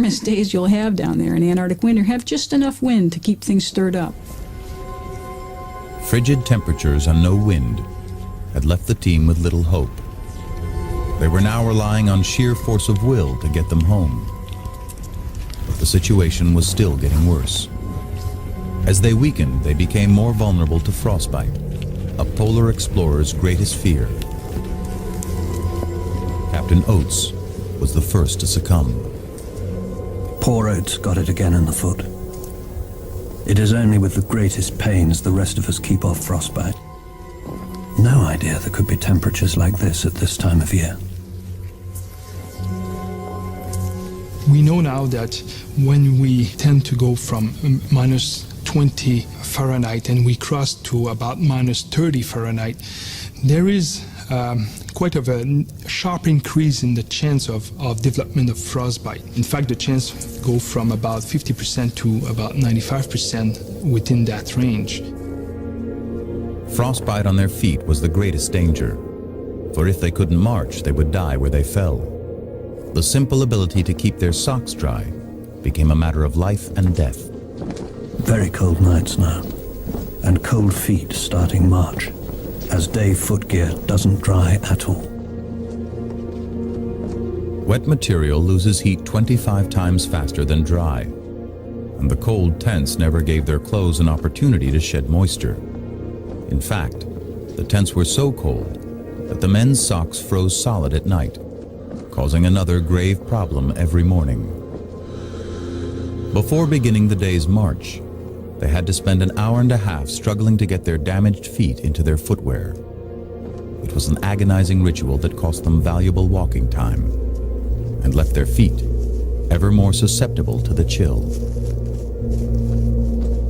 warmest days you'll have down there in Antarctic winter have just enough wind to keep things stirred up. Frigid temperatures and no wind had left the team with little hope. They were now relying on sheer force of will to get them home. But the situation was still getting worse. As they weakened, they became more vulnerable to frostbite, a polar explorer's greatest fear. Captain Oates was the first to succumb. Poor Oates got it again in the foot. It is only with the greatest pains the rest of us keep off frostbite. No idea there could be temperatures like this at this time of year. We know now that when we tend to go from minus 20 Fahrenheit and we cross to about minus 30 Fahrenheit, there is quite of a sharp increase in the chance of development of frostbite. In fact, the chance go from about 50% to about 95% within that range. Frostbite on their feet was the greatest danger, for if they couldn't march, they would die where they fell. The simple ability to keep their socks dry became a matter of life and death. Very cold nights now, and cold feet starting March, as day footgear doesn't dry at all. Wet material loses heat 25 times faster than dry, and the cold tents never gave their clothes an opportunity to shed moisture. In fact, the tents were so cold that the men's socks froze solid at night, causing another grave problem every morning. Before beginning the day's march, they had to spend an hour and a half struggling to get their damaged feet into their footwear. It was an agonizing ritual that cost them valuable walking time and left their feet ever more susceptible to the chill.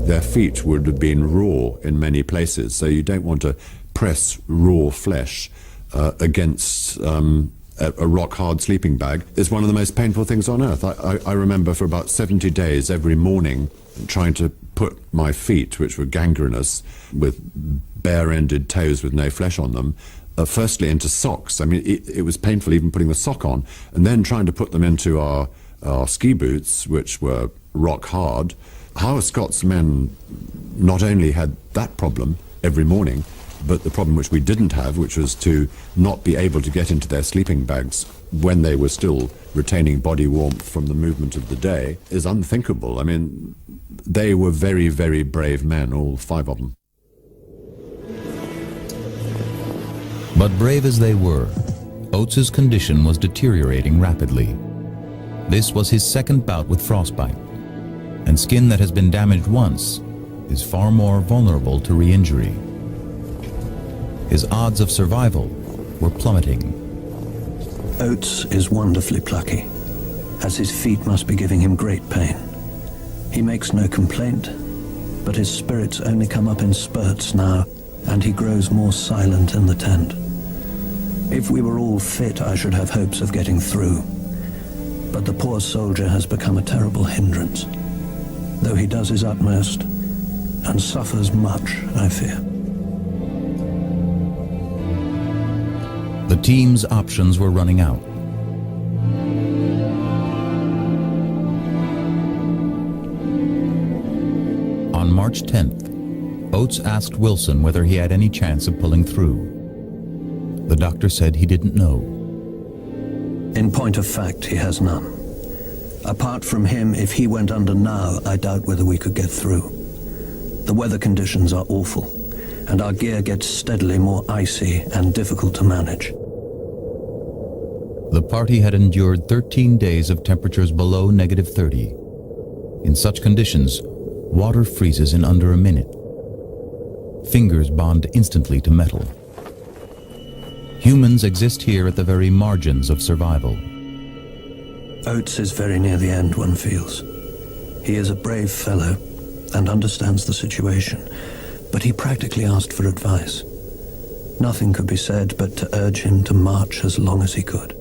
Their feet would have been raw in many places, so you don't want to press raw flesh against a rock-hard sleeping bag. It's one of the most painful things on earth. I remember for about 70 days every morning trying to put my feet, which were gangrenous, with bare-ended toes with no flesh on them, firstly into socks. I mean, it was painful even putting the sock on, and then trying to put them into our ski boots, which were rock-hard. Our Scotsmen not only had that problem every morning, but the problem which we didn't have, which was to not be able to get into their sleeping bags when they were still retaining body warmth from the movement of the day, is unthinkable. I mean, they were very, very brave men, all 5 of them. But brave as they were, Oates's condition was deteriorating rapidly. This was his second bout with frostbite, and skin that has been damaged once is far more vulnerable to re-injury. His odds of survival were plummeting. Oates is wonderfully plucky, as his feet must be giving him great pain. He makes no complaint, but his spirits only come up in spurts now, and he grows more silent in the tent. If we were all fit, I should have hopes of getting through. But the poor soldier has become a terrible hindrance, though he does his utmost, and suffers much, I fear. The team's options were running out. On March 10th, Oates asked Wilson whether he had any chance of pulling through. The doctor said he didn't know. In point of fact, he has none. Apart from him, if he went under now, I doubt whether we could get through. The weather conditions are awful, and our gear gets steadily more icy and difficult to manage. The party had endured 13 days of temperatures below -30. In such conditions, water freezes in under a minute. Fingers bond instantly to metal. Humans exist here at the very margins of survival. Oates is very near the end, one feels. He is a brave fellow and understands the situation, but he practically asked for advice. Nothing could be said but to urge him to march as long as he could.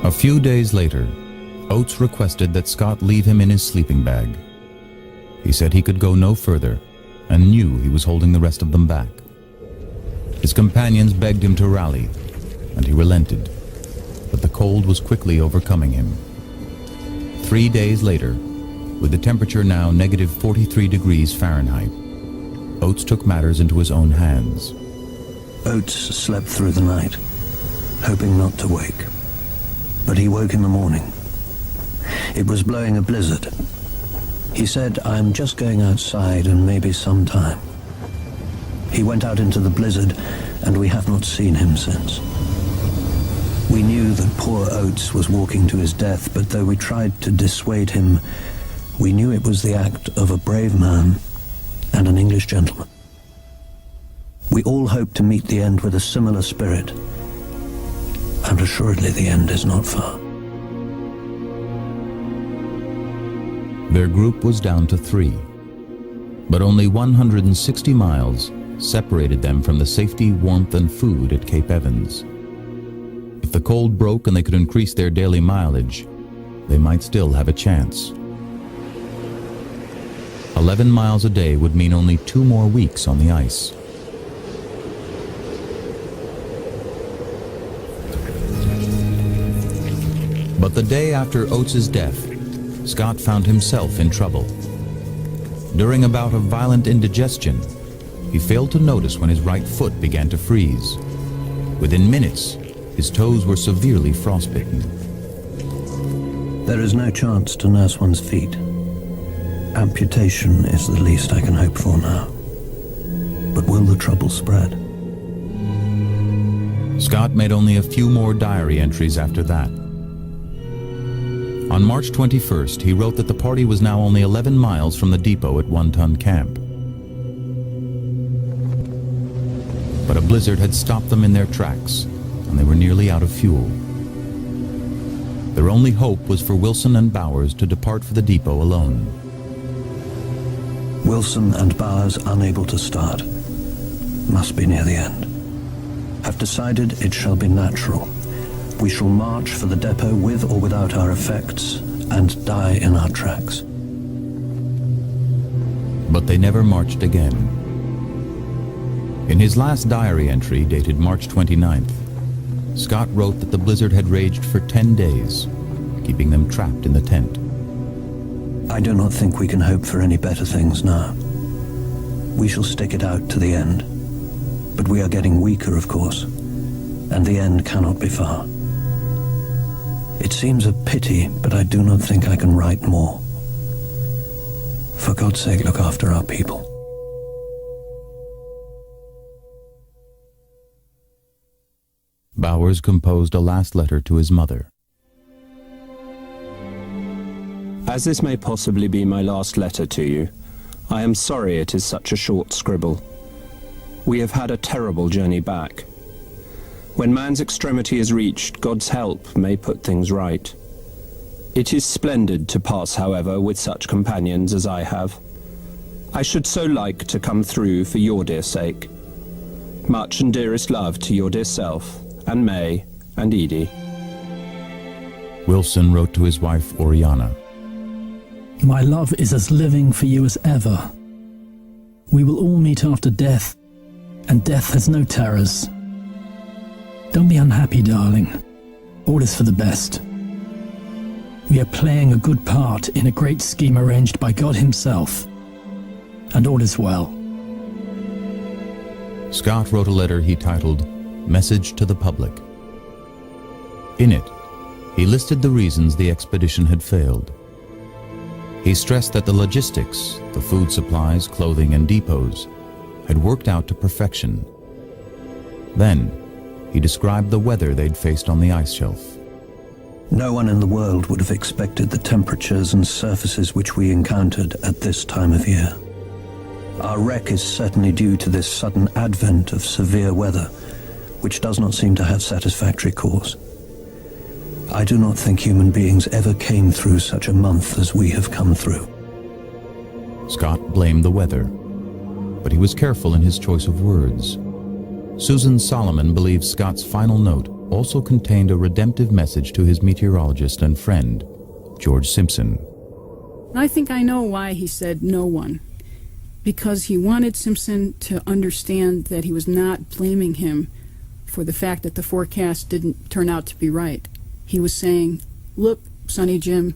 A few days later, Oates requested that Scott leave him in his sleeping bag. He said he could go no further and knew he was holding the rest of them back. His companions begged him to rally, and he relented. but the cold was quickly overcoming him. 3 days later, with the temperature now negative 43 degrees Fahrenheit, Oates took matters into his own hands. Oates slept through the night, hoping not to wake. But he woke in the morning. It was blowing a blizzard. He said, "I'm just going outside and maybe some time." He went out into the blizzard, and we have not seen him since. We knew that poor Oates was walking to his death, but though we tried to dissuade him, we knew it was the act of a brave man and an English gentleman. We all hope to meet the end with a similar spirit, and assuredly the end is not far. Their group was down to 3, but only 160 miles separated them from the safety, warmth, and food at Cape Evans. If the cold broke and they could increase their daily mileage, they might still have a chance. 11 miles a day would mean only 2 more weeks on the ice. But the day after Oates's death, Scott found himself in trouble. During a bout of violent indigestion, he failed to notice when his right foot began to freeze. Within minutes, his toes were severely frostbitten. There is no chance to nurse one's feet. Amputation is the least I can hope for now. But will the trouble spread? Scott made only a few more diary entries after that. On March 21st, he wrote that the party was now only 11 miles from the depot at One Ton Camp. But a blizzard had stopped them in their tracks, and they were nearly out of fuel. Their only hope was for Wilson and Bowers to depart for the depot alone. Wilson and Bowers, unable to start, must be near the end. Have decided it shall be natural. We shall march for the depot with or without our effects, and die in our tracks. But they never marched again. In his last diary entry, dated March 29th, Scott wrote that the blizzard had raged for 10 days, keeping them trapped in the tent. I do not think we can hope for any better things now. We shall stick it out to the end. But we are getting weaker, of course, and the end cannot be far. It seems a pity, but I do not think I can write more. For God's sake, look after our people. Bowers composed a last letter to his mother. As this may possibly be my last letter to you, I am sorry it is such a short scribble. We have had a terrible journey back. When man's extremity is reached, God's help may put things right. It is splendid to pass, however, with such companions as I have. I should so like to come through for your dear sake. Much and dearest love to your dear self, and May, and Edie. Wilson wrote to his wife, Oriana. My love is as living for you as ever. We will all meet after death, and death has no terrors. Don't be unhappy, darling. All is for the best. We are playing a good part in a great scheme arranged by God himself, and all is well. Scott wrote a letter he titled Message to the Public. In it, he listed the reasons the expedition had failed. He stressed that the logistics, the food supplies, clothing, and depots, had worked out to perfection. Then, he described the weather they'd faced on the ice shelf. No one in the world would have expected the temperatures and surfaces which we encountered at this time of year. Our wreck is certainly due to this sudden advent of severe weather, which does not seem to have satisfactory cause. I do not think human beings ever came through such a month as we have come through. Scott blamed the weather, but he was careful in his choice of words. Susan Solomon believes Scott's final note also contained a redemptive message to his meteorologist and friend, George Simpson. I think I know why he said no one. Because he wanted Simpson to understand that he was not blaming him for the fact that the forecast didn't turn out to be right. He was saying, look, Sonny Jim,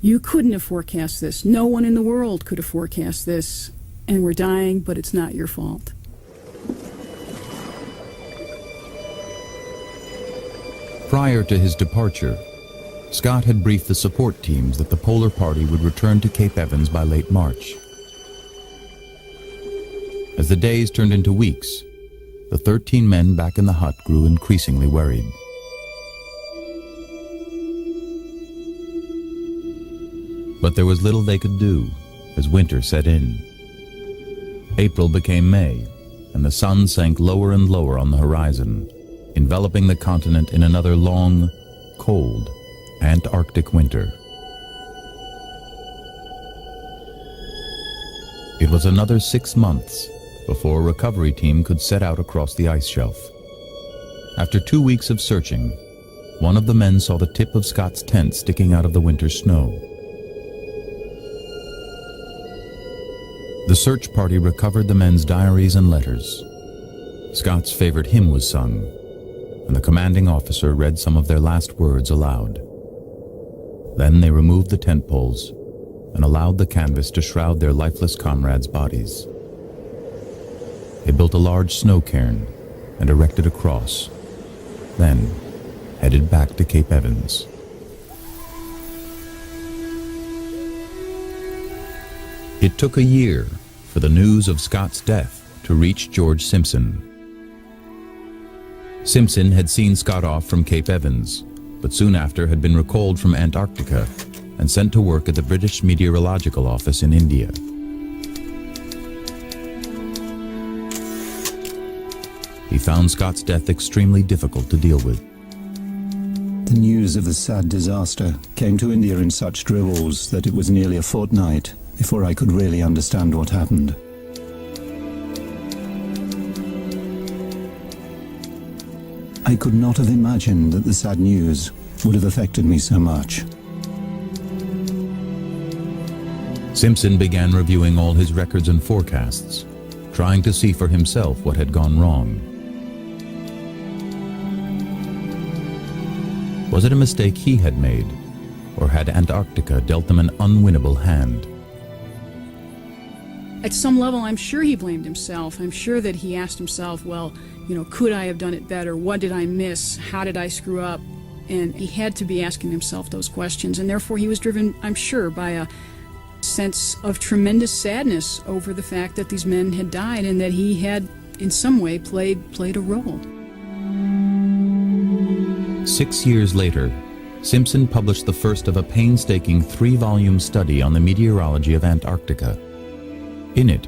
you couldn't have forecast this. No one in the world could have forecast this. And we're dying, but it's not your fault. Prior to his departure, Scott had briefed the support teams that the Polar Party would return to Cape Evans by late March. As the days turned into weeks, the 13 men back in the hut grew increasingly worried. But there was little they could do as winter set in. April became May, and the sun sank lower and lower on the horizon, enveloping the continent in another long, cold, Antarctic winter. It was another 6 months before a recovery team could set out across the ice shelf. After 2 weeks of searching, one of the men saw the tip of Scott's tent sticking out of the winter snow. The search party recovered the men's diaries and letters. Scott's favorite hymn was sung, and the commanding officer read some of their last words aloud. Then they removed the tent poles and allowed the canvas to shroud their lifeless comrades' bodies. They built a large snow cairn and erected a cross, then headed back to Cape Evans. It took a year for the news of Scott's death to reach George Simpson. Simpson had seen Scott off from Cape Evans, but soon after had been recalled from Antarctica and sent to work at the British Meteorological Office in India. He found Scott's death extremely difficult to deal with. The news of the sad disaster came to India in such dribbles that it was nearly a fortnight before I could really understand what happened. I could not have imagined that the sad news would have affected me so much. Simpson began reviewing all his records and forecasts, trying to see for himself what had gone wrong. Was it a mistake he had made, or had Antarctica dealt them an unwinnable hand? At some level, I'm sure he blamed himself. I'm sure that he asked himself, well, could I have done it better? What did I miss? How did I screw up? And he had to be asking himself those questions, and therefore he was driven, I'm sure, by a sense of tremendous sadness over the fact that these men had died and that he had, in some way, played a role. 6 years later, Simpson published the first of a painstaking 3-volume study on the meteorology of Antarctica. In it,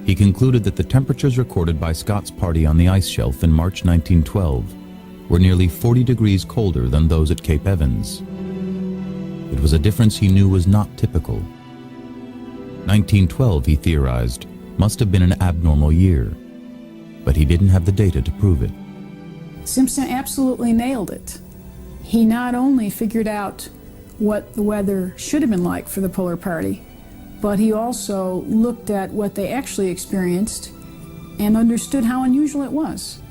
he concluded that the temperatures recorded by Scott's party on the ice shelf in March 1912 were nearly 40 degrees colder than those at Cape Evans. It was a difference he knew was not typical. 1912, he theorized, must have been an abnormal year, but he didn't have the data to prove it. Simpson absolutely nailed it. He not only figured out what the weather should have been like for the Polar Party, but he also looked at what they actually experienced and understood how unusual it was.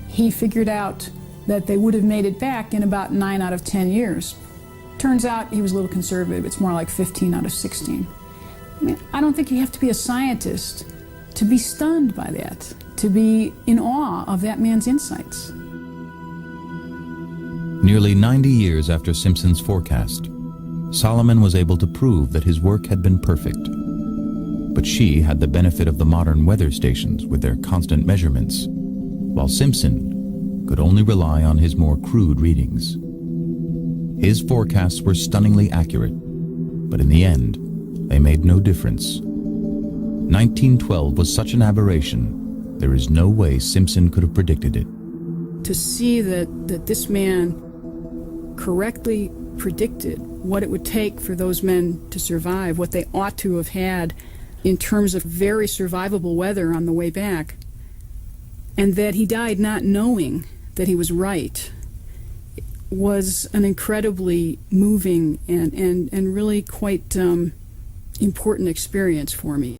He figured out that they would have made it back in about 9 out of 10 years. Turns out he was a little conservative. It's more like 15 out of 16. I don't think you have to be a scientist to be stunned by that, to be in awe of that man's insights. Nearly 90 years after Simpson's forecast, Solomon was able to prove that his work had been perfect. But she had the benefit of the modern weather stations with their constant measurements, while Simpson could only rely on his more crude readings. His forecasts were stunningly accurate, but in the end, they made no difference. 1912 was such an aberration, there is no way Simpson could have predicted it. To see that this man correctly predicted what it would take for those men to survive, what they ought to have had in terms of very survivable weather on the way back, and that he died not knowing that he was right, was an incredibly moving and really quite important experience for me.